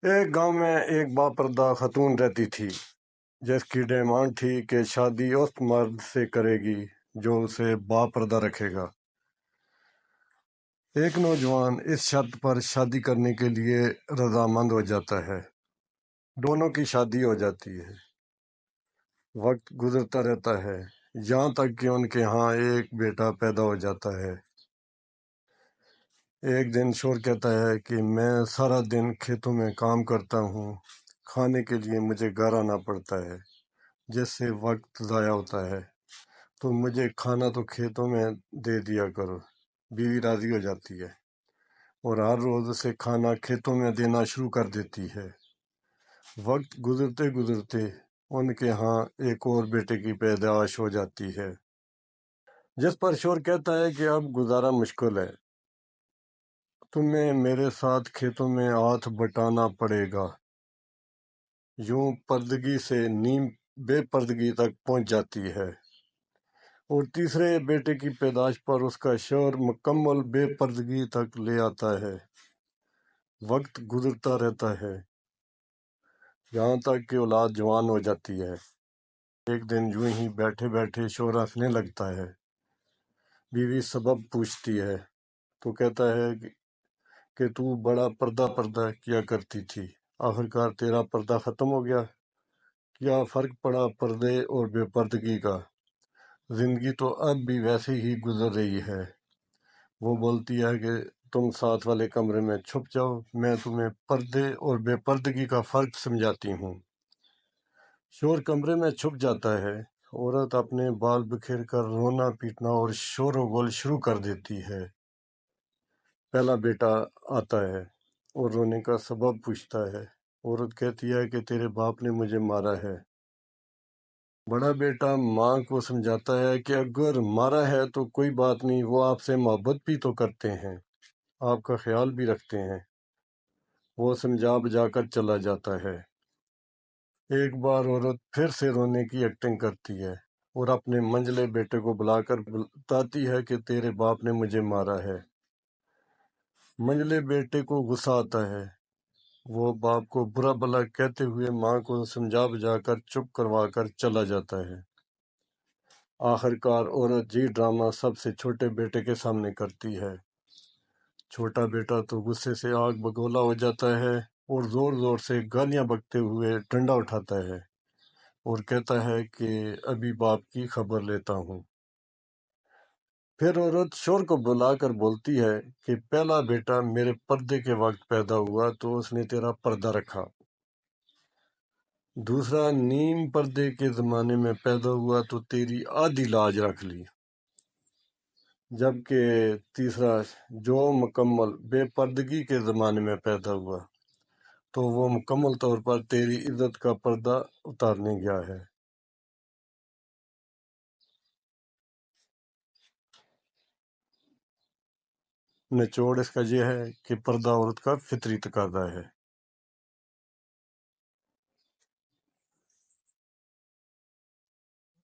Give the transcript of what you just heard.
ایک گاؤں میں ایک باپردہ خاتون رہتی تھی جس کی ڈیمانڈ تھی کہ شادی اس مرد سے کرے گی جو اسے باپردہ رکھے گا۔ ایک نوجوان اس شرط پر شادی کرنے کے لیے رضامند ہو جاتا ہے۔ دونوں کی شادی ہو جاتی ہے۔ وقت گزرتا رہتا ہے یہاں تک کہ ان کے ہاں ایک بیٹا پیدا ہو جاتا ہے۔ ایک دن شوہر کہتا ہے کہ میں سارا دن کھیتوں میں کام کرتا ہوں، کھانے کے لیے مجھے گھر آنا پڑتا ہے جس سے وقت ضائع ہوتا ہے، تو مجھے کھانا تو کھیتوں میں دے دیا کرو۔ بیوی راضی ہو جاتی ہے اور ہر روز اسے کھانا کھیتوں میں دینا شروع کر دیتی ہے۔ وقت گزرتے گزرتے ان کے ہاں ایک اور بیٹے کی پیدائش ہو جاتی ہے، جس پر شوہر کہتا ہے کہ اب گزارا مشکل ہے، تمہیں میرے ساتھ کھیتوں میں ہاتھ بٹانا پڑے گا۔ یوں پردگی سے نیم بے پردگی تک پہنچ جاتی ہے، اور تیسرے بیٹے کی پیدائش پر اس کا شوہر مکمل بے پردگی تک لے آتا ہے۔ وقت گزرتا رہتا ہے یہاں تک کہ اولاد جوان ہو جاتی ہے۔ ایک دن یوں ہی بیٹھے بیٹھے شوہر ہنسنے لگتا ہے۔ بیوی سبب پوچھتی ہے تو کہتا ہے کہ تو بڑا پردہ کیا کرتی تھی، آخرکار تیرا پردہ ختم ہو گیا۔ کیا فرق پڑا پردے اور بے پردگی کا؟ زندگی تو اب بھی ویسے ہی گزر رہی ہے۔ وہ بولتی ہے کہ تم ساتھ والے کمرے میں چھپ جاؤ، میں تمہیں پردے اور بے پردگی کا فرق سمجھاتی ہوں۔ شوہر کمرے میں چھپ جاتا ہے، عورت اپنے بال بکھیر کر رونا پیٹنا اور شور و غل شروع کر دیتی ہے۔ پہلا بیٹا آتا ہے اور رونے کا سبب پوچھتا ہے۔ عورت کہتی ہے کہ تیرے باپ نے مجھے مارا ہے۔ بڑا بیٹا ماں کو سمجھاتا ہے کہ اگر مارا ہے تو کوئی بات نہیں، وہ آپ سے محبت بھی تو کرتے ہیں، آپ کا خیال بھی رکھتے ہیں۔ وہ سمجھا بجھا کر چلا جاتا ہے۔ ایک بار عورت پھر سے رونے کی ایکٹنگ کرتی ہے اور اپنے منجلے بیٹے کو بلا کر بتاتی ہے کہ تیرے باپ نے مجھے مارا ہے۔ منجلے بیٹے کو غصہ آتا ہے، وہ باپ کو برا بھلا کہتے ہوئے ماں کو سمجھا بجھا کر چپ کروا کر چلا جاتا ہے۔ آخرکار عورت یہ ڈرامہ سب سے چھوٹے بیٹے کے سامنے کرتی ہے۔ چھوٹا بیٹا تو غصے سے آگ بگولا ہو جاتا ہے اور زور زور سے گالیاں بکتے ہوئے ڈنڈا اٹھاتا ہے اور کہتا ہے کہ ابھی باپ کی خبر لیتا ہوں۔ پھر عورت شوہر کو بلا کر بولتی ہے کہ پہلا بیٹا میرے پردے کے وقت پیدا ہوا تو اس نے تیرا پردہ رکھا، دوسرا نیم پردے کے زمانے میں پیدا ہوا تو تیری آدھی لاج رکھ لی، جبکہ تیسرا جو مکمل بے پردگی کے زمانے میں پیدا ہوا تو وہ مکمل طور پر تیری عزت کا پردہ اتارنے گیا ہے۔ نچوڑ اس کا یہ ہے کہ پردہ عورت کا فطری تقاضا ہے۔